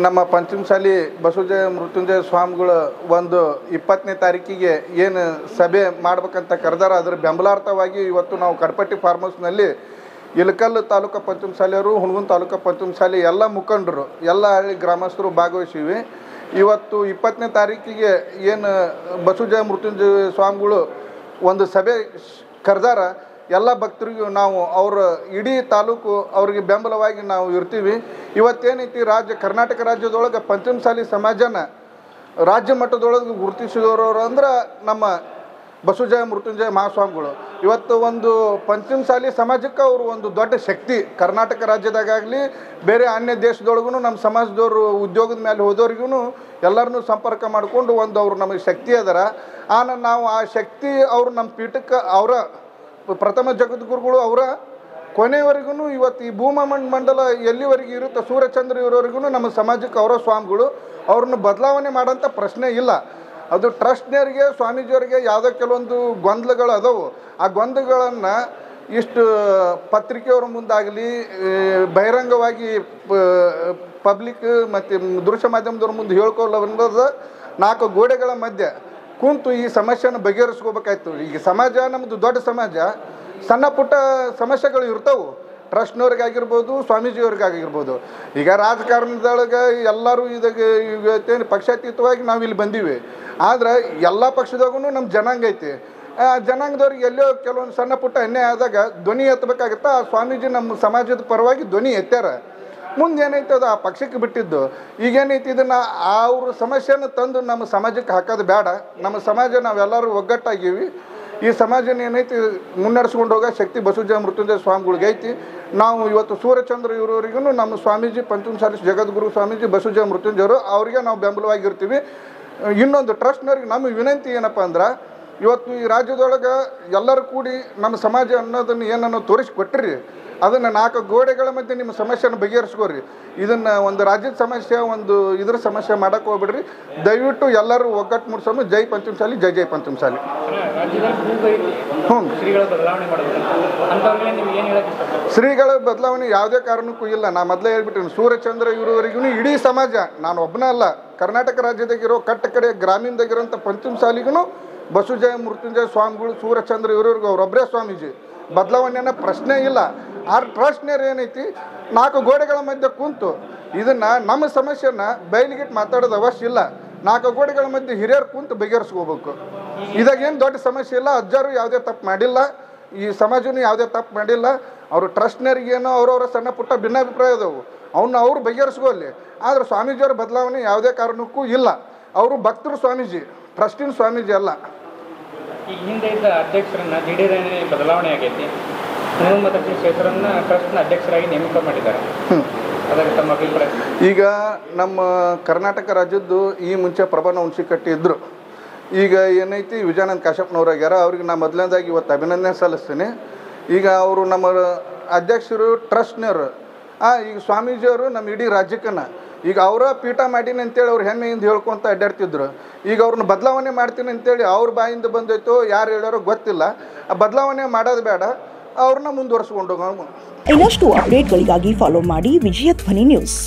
ನಮ್ಮ ಪಂಚಮಸಾಲಿ ಬಸವಜಯ ಮೃತ್ಯುಂಜಯ ಸ್ವಾಮಿಗಳು ಒಂದು 20ನೇ ತಾರೀಕಿಗೆ ಏನು ಸಭೆ ಮಾಡ್ಬೇಕಂತ ಕರೆದಾರ ಅದರ ಬೆಂಬಲಾರ್ಥವಾಗಿ ಇವತ್ತು ನಾವು ಕಡಪಟ್ಟಿ ಫಾರ್ಮ್ ಹೌಸ್ನಲ್ಲಿ ಇಳಕಲ್ ತಾಲೂಕು ಪಂಚಮಸಾಲಿಯವರು ಹುಣಗುನ್ ತಾಲೂಕು ಪಂಚಮಸಾಲಿ ಎಲ್ಲ ಮುಖಂಡರು ಎಲ್ಲ ಹಳ್ಳಿ ಗ್ರಾಮಸ್ಥರು ಭಾಗವಹಿಸಿವಿ. ಇವತ್ತು 20ನೇ ತಾರೀಕಿಗೆ ಏನು ಬಸವಜಯ ಮೃತ್ಯುಂಜಯ ಸ್ವಾಮಿಗಳು ಒಂದು ಸಭೆ ಕರೆದಾರ. ಎಲ್ಲ ಭಕ್ತರಿಗೂ ನಾವು ಅವರ ಇಡೀ ತಾಲೂಕು ಅವ್ರಿಗೆ ಬೆಂಬಲವಾಗಿ ನಾವು ಇರ್ತೀವಿ. ಇವತ್ತೇನೈತಿ ಕರ್ನಾಟಕ ರಾಜ್ಯದೊಳಗೆ ಪಂಚಮಸಾಲಿ ಸಮಾಜನ ರಾಜ್ಯ ಮಟ್ಟದೊಳಗೆ ಗುರುತಿಸಿದವರು ಅಂದ್ರೆ ನಮ್ಮ ಬಸವಜಯ ಮೃತ್ಯುಂಜಯ ಮಹಾಸ್ವಾಮಿಗಳು. ಇವತ್ತು ಒಂದು ಪಂಚಮಸಾಲಿ ಸಮಾಜಕ್ಕೆ ಅವರು ಒಂದು ದೊಡ್ಡ ಶಕ್ತಿ. ಕರ್ನಾಟಕ ರಾಜ್ಯದಾಗಲಿ ಬೇರೆ ಅನ್ಯ ದೇಶದೊಳಗೂ ನಮ್ಮ ಸಮಾಜದವರು ಉದ್ಯೋಗದ ಮೇಲೆ ಹೋದವ್ರಿಗೂ ಎಲ್ಲರನ್ನೂ ಸಂಪರ್ಕ ಮಾಡಿಕೊಂಡು ಒಂದು ಅವರು ನಮಗೆ ಶಕ್ತಿ ಅದರ. ನಾವು ಆ ಶಕ್ತಿ ಅವರು ನಮ್ಮ ಪೀಠಕ್ಕೆ ಅವರ ಪ್ರಥಮ ಜಗದ್ಗುರುಗಳು ಅವರ ಕೊನೆಯವರೆಗೂ ಇವತ್ತು ಈ ಭೂಮಂಡಲ ಎಲ್ಲಿವರೆಗೂ ಇರುತ್ತೆ ಸೂರ್ಯಚಂದ್ರ ಇರೋವರೆಗೂ ನಮ್ಮ ಸಮಾಜಕ್ಕೆ ಅವರ ಸ್ವಾಮಿಗಳು. ಅವ್ರನ್ನ ಬದಲಾವಣೆ ಮಾಡೋಂಥ ಪ್ರಶ್ನೆ ಇಲ್ಲ. ಅದು ಟ್ರಸ್ಟ್ನವ್ರಿಗೆ ಸ್ವಾಮೀಜಿಯವರಿಗೆ ಯಾವುದೋ ಕೆಲವೊಂದು ಗೊಂದಲಗಳು ಅದಾವು. ಆ ಗೊಂದಲಗಳನ್ನು ಇಷ್ಟು ಪತ್ರಿಕೆಯವ್ರ ಮುಂದಾಗಲಿ ಬಹಿರಂಗವಾಗಿ ಪಬ್ಲಿಕ್ ಮತ್ತು ದೃಶ್ಯ ಮಾಧ್ಯಮದವ್ರ ಮುಂದೆ ಹೇಳ್ಕೊಳ್ಳೋದು 4 ಗೋಡೆಗಳ ಮಧ್ಯೆ ಕುಂತು ಈ ಸಮಸ್ಯೆನ ಬಗೆಹರಿಸ್ಕೋಬೇಕಾಯ್ತು. ಈಗ ಸಮಾಜ ನಮ್ಮದು ದೊಡ್ಡ ಸಮಾಜ, ಸಣ್ಣ ಪುಟ್ಟ ಸಮಸ್ಯೆಗಳು ಇರ್ತವೆ ಟ್ರಸ್ಟ್ನವ್ರಿಗಾಗಿರ್ಬೋದು ಸ್ವಾಮೀಜಿಯವ್ರಿಗಾಗಿರ್ಬೋದು. ಈಗ ರಾಜಕಾರಣದೊಳಗೆ ಎಲ್ಲರೂ ಇವತ್ತೇನು ಪಕ್ಷಾತೀತವಾಗಿ ನಾವು ಇಲ್ಲಿ ಬಂದೀವಿ. ಆದರೆ ಎಲ್ಲ ಪಕ್ಷದಾಗೂ ನಮ್ಮ ಜನಾಂಗ ಐತಿ. ಜನಾಂಗದವ್ರಿಗೆ ಎಲ್ಲೋ ಕೆಲವೊಂದು ಸಣ್ಣ ಪುಟ್ಟ ಅನ್ಯಾಯ ಆದಾಗ ಧ್ವನಿ ಎತ್ತಬೇಕಾಗತ್ತಾ. ಆ ಸ್ವಾಮೀಜಿ ನಮ್ಮ ಸಮಾಜದ ಪರವಾಗಿ ಧ್ವನಿ ಎತ್ತಾರ. ಮುಂದೆ ಏನೈತೆ ಅದು ಆ ಪಕ್ಷಕ್ಕೆ ಬಿಟ್ಟಿದ್ದು. ಈಗೇನೈತಿ ಇದನ್ನು ಅವ್ರ ಸಮಸ್ಯೆನ ತಂದು ನಮ್ಮ ಸಮಾಜಕ್ಕೆ ಹಾಕೋದು ಬೇಡ. ನಮ್ಮ ಸಮಾಜ ನಾವೆಲ್ಲರೂ ಒಗ್ಗಟ್ಟಾಗೀವಿ. ಈ ಸಮಾಜನ ಏನೈತಿ ಮುನ್ನಡೆಸ್ಕೊಂಡು ಹೋಗೋ ಶಕ್ತಿ ಬಸವಜಯ ಮೃತ್ಯುಂಜಯ ಸ್ವಾಮಿಗಳಿಗೆ ಐತಿ. ನಾವು ಇವತ್ತು ಸೂರ್ಯಚಂದ್ರ ಇವರವರಿಗೂ ನಮ್ಮ ಸ್ವಾಮೀಜಿ ಪಂಚಮಸಾಲಿ ಜಗದ್ಗುರು ಸ್ವಾಮೀಜಿ ಬಸವಜಯ ಮೃತ್ಯುಂಜಯರು ಅವರಿಗೆ ನಾವು ಬೆಂಬಲವಾಗಿರ್ತೀವಿ. ಇನ್ನೊಂದು ಟ್ರಸ್ಟ್ನವ್ರಿಗೆ ನಮ್ಮ ವಿನಂತಿ ಏನಪ್ಪ ಅಂದ್ರೆ, ಇವತ್ತು ಈ ರಾಜ್ಯದೊಳಗೆ ಎಲ್ಲರೂ ಕೂಡಿ ನಮ್ಮ ಸಮಾಜ ಅನ್ನೋದನ್ನು ಏನನ್ನೋ ತೋರಿಸ್ಕೊಟ್ರಿ, ಅದನ್ನು 4 ಗೋಡೆಗಳ ಮಧ್ಯೆ ನಿಮ್ಮ ಸಮಸ್ಯೆನ ಬಗೆಹರಿಸ್ಕೋರಿ. ಇದನ್ನು ಒಂದು ರಾಜ್ಯದ ಸಮಸ್ಯೆ ಒಂದು ಇದ್ರ ಸಮಸ್ಯೆ ಮಾಡೋಕ್ಕೆ ಹೋಗ್ಬಿಡ್ರಿ. ದಯವಿಟ್ಟು ಎಲ್ಲರೂ ಒಗ್ಗಟ್ಟು ಮೂಡಿಸೋಣ. ಜೈ ಪಂಚಮಸಾಲಿ, ಜೈ ಜೈ ಪಂಚಮಸಾಲಿ. ಶ್ರೀಗಳ ಬದಲಾವಣೆ ಯಾವುದೇ ಕಾರಣಕ್ಕೂ ಇಲ್ಲ. ನಾ ಮೊದಲೇ ಹೇಳ್ಬಿಟ್ಟಿನಿ, ಸೂರ್ಯಚಂದ್ರ ಇವರವರೆಗೂ ಇಡೀ ಸಮಾಜ, ನಾನು ಒಬ್ಬನೇ ಅಲ್ಲ, ಕರ್ನಾಟಕ ರಾಜ್ಯದಾಗಿರೋ ಕಟ್ಟ ಕಡೆ ಗ್ರಾಮೀಣದಾಗಿರೋಂಥ ಪಂಚಮಸಾಲಿಗೂ ಬಸವಜಯ ಮೃತ್ಯುಂಜಯ ಸ್ವಾಮಿಗಳು ಸೂರ್ಯಚಂದ್ರ ಇವರವರೆಗೂ ಅವರೊಬ್ಬರೇ ಸ್ವಾಮೀಜಿ. ಬದಲಾವಣೆನ ಪ್ರಶ್ನೆ ಇಲ್ಲ. ಆ ಟ್ರಸ್ಟ್ನವ್ರು ಏನೈತಿ 4 ಗೋಡೆಗಳ ಮಧ್ಯೆ ಕುಂತು ಇದನ್ನು ನಮ್ಮ ಸಮಸ್ಯೆನ ಬಯಲಿಗಿಟ್ಟು ಮಾತಾಡೋದು ಅವಶ್ಯ ಇಲ್ಲ. 4 ಗೋಡೆಗಳ ಮಧ್ಯೆ ಹಿರಿಯರು ಕುಂತು ಬಗೆಹರಿಸ್ಕೋಬೇಕು. ಇದಾಗೇನು ದೊಡ್ಡ ಸಮಸ್ಯೆ ಇಲ್ಲ. ಅಜ್ಜರು ಯಾವುದೇ ತಪ್ಪು ಮಾಡಿಲ್ಲ, ಈ ಸಮಾಜನೂ ಯಾವುದೇ ತಪ್ಪು ಮಾಡಿಲ್ಲ. ಅವರು ಟ್ರಸ್ಟ್ನವ್ರಿಗೇನೋ ಅವರವರ ಸಣ್ಣ ಪುಟ್ಟ ಭಿನ್ನಾಭಿಪ್ರಾಯ ಅದಾವು, ಅವನ್ನ ಅವರು ಬಗೆಹರಿಸ್ಕೊಳ್ಳಿ. ಆದರೆ ಸ್ವಾಮೀಜಿಯವರ ಬದಲಾವಣೆ ಯಾವುದೇ ಕಾರಣಕ್ಕೂ ಇಲ್ಲ. ಅವರು ಭಕ್ತರು ಸ್ವಾಮೀಜಿ, ಟ್ರಸ್ಟಿನ ಸ್ವಾಮೀಜಿ ಅಲ್ಲ. ಈಗ ಹಿಂದೆ ಇದ್ದ ಅಧ್ಯಕ್ಷರನ್ನ ದಿಢೀರನೇ ಬದಲಾವಣೆ ಆಗೈತಿ. ಹನುಮತ ಕ್ಷೇತ್ರನ ಟ್ರಸ್ಟ್ನ ಅಧ್ಯಕ್ಷರಾಗಿ ನೇಮಕ ಮಾಡಿದ್ದಾರೆ. ಅದಕ್ಕೆ ತಮ್ಮ ಅಭಿಪ್ರಾಯ? ಈಗ ನಮ್ಮ ಕರ್ನಾಟಕ ರಾಜ್ಯದ್ದು ಈ ಮುಂಚೆ ಪ್ರಭಾನ ಹುಣಸಿಕಟ್ಟಿ ಇದ್ದರು. ಈಗ ಏನೈತಿ ವಿಜಯಾನಂದ ಕಾಶ್ಯಪ್ನವ್ರಾಗ್ಯಾರ. ಅವ್ರಿಗೆ ನಾನು ಮೊದಲನೇದಾಗಿ ಇವತ್ತು ಅಭಿನಂದನೆ ಸಲ್ಲಿಸ್ತೀನಿ. ಈಗ ಅವರು ನಮ್ಮ ಅಧ್ಯಕ್ಷರು ಟ್ರಸ್ಟ್ನವರು. ಈಗ ಸ್ವಾಮೀಜಿಯವರು ನಮ್ಮ ಇಡೀ ರಾಜ್ಯಕ್ಕನ ಈಗ ಅವರ ಪೀಠ ಮಾಡೀನಿ ಅಂತೇಳಿ ಅವ್ರು ಹೆಮ್ಮೆಯಿಂದ ಹೇಳ್ಕೊತ ಅಡ್ಡಾಡ್ತಿದ್ರು. ಈಗ ಅವ್ರನ್ನ ಬದಲಾವಣೆ ಮಾಡ್ತೀನಿ ಅಂತೇಳಿ ಅವ್ರ ಬಾಯಿಂದ ಬಂದೈತೋ ಯಾರು ಹೇಳೋರೋ ಗೊತ್ತಿಲ್ಲ. ಆ ಬದಲಾವಣೆ ಮಾಡೋದು ಬೇಡ, ಅವ್ರನ್ನ ಮುಂದುವರಿಸ್ಕೊಂಡು ಹೋಗೋಣ. ಇನ್ನಷ್ಟು ಅಪ್ಡೇಟ್ಗಳಿಗಾಗಿ ಫಾಲೋ ಮಾಡಿ ವಿಜಯ ಧ್ವನಿ ನ್ಯೂಸ್.